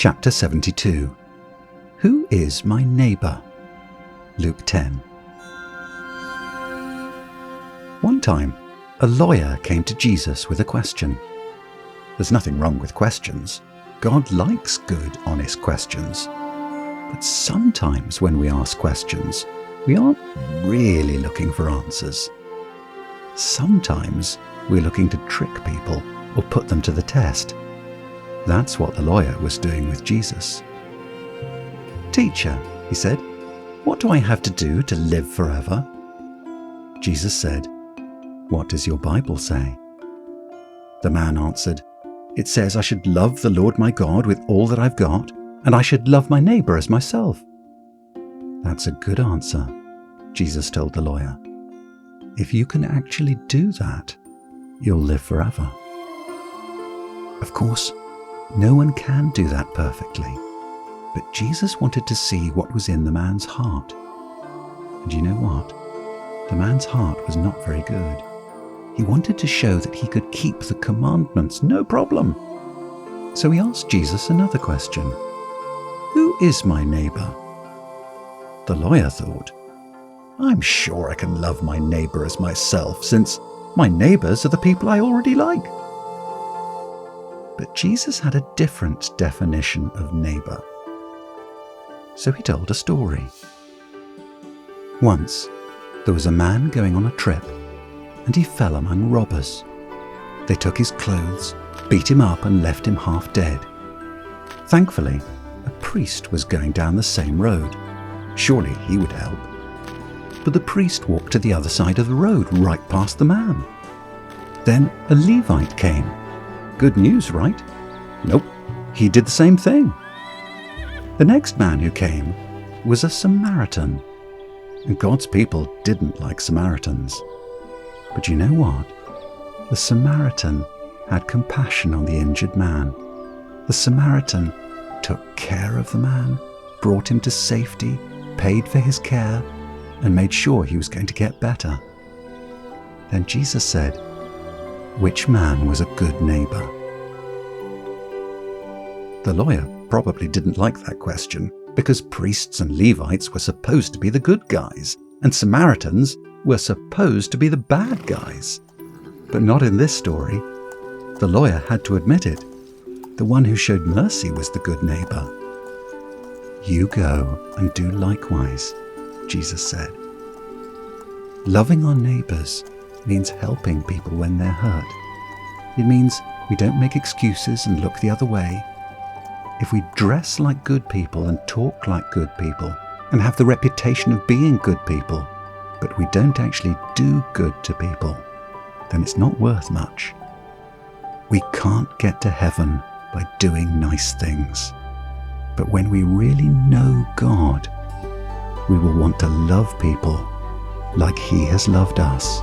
Chapter 72. Who is my neighbour? Luke 10. One time, a lawyer came to Jesus with a question. There's nothing wrong with questions. God likes good, honest questions. But sometimes when we ask questions, we aren't really looking for answers. Sometimes we're looking to trick people or put them to the test. That's what the lawyer was doing with Jesus. "Teacher," he said, "what do I have to do to live forever?" Jesus said, "What does your Bible say?" The man answered, "It says I should love the Lord my God with all that I've got, and I should love my neighbour as myself." "That's a good answer," Jesus told the lawyer. "If you can actually do that, you'll live forever." Of course, no one can do that perfectly, but Jesus wanted to see what was in the man's heart. And you know what? The man's heart was not very good. He wanted to show that he could keep the commandments, no problem. So he asked Jesus another question. "Who is my neighbour?" The lawyer thought, "I'm sure I can love my neighbour as myself, since my neighbours are the people I already like." But Jesus had a different definition of neighbour. So he told a story. Once, there was a man going on a trip, and he fell among robbers. They took his clothes, beat him up, and left him half dead. Thankfully, a priest was going down the same road. Surely he would help. But the priest walked to the other side of the road, right past the man. Then a Levite came. Good news, right? Nope, he did the same thing. The next man who came was a Samaritan. And God's people didn't like Samaritans. But you know what? The Samaritan had compassion on the injured man. The Samaritan took care of the man, brought him to safety, paid for his care, and made sure he was going to get better. Then Jesus said, "Which man was a good neighbour?" The lawyer probably didn't like that question, because priests and Levites were supposed to be the good guys, and Samaritans were supposed to be the bad guys. But not in this story. The lawyer had to admit it. The one who showed mercy was the good neighbour. "You go and do likewise," Jesus said. Loving our neighbours means helping people when they're hurt. It means we don't make excuses and look the other way. If we dress like good people and talk like good people and have the reputation of being good people, but we don't actually do good to people, then it's not worth much. We can't get to heaven by doing nice things. But when we really know God, we will want to love people like He has loved us.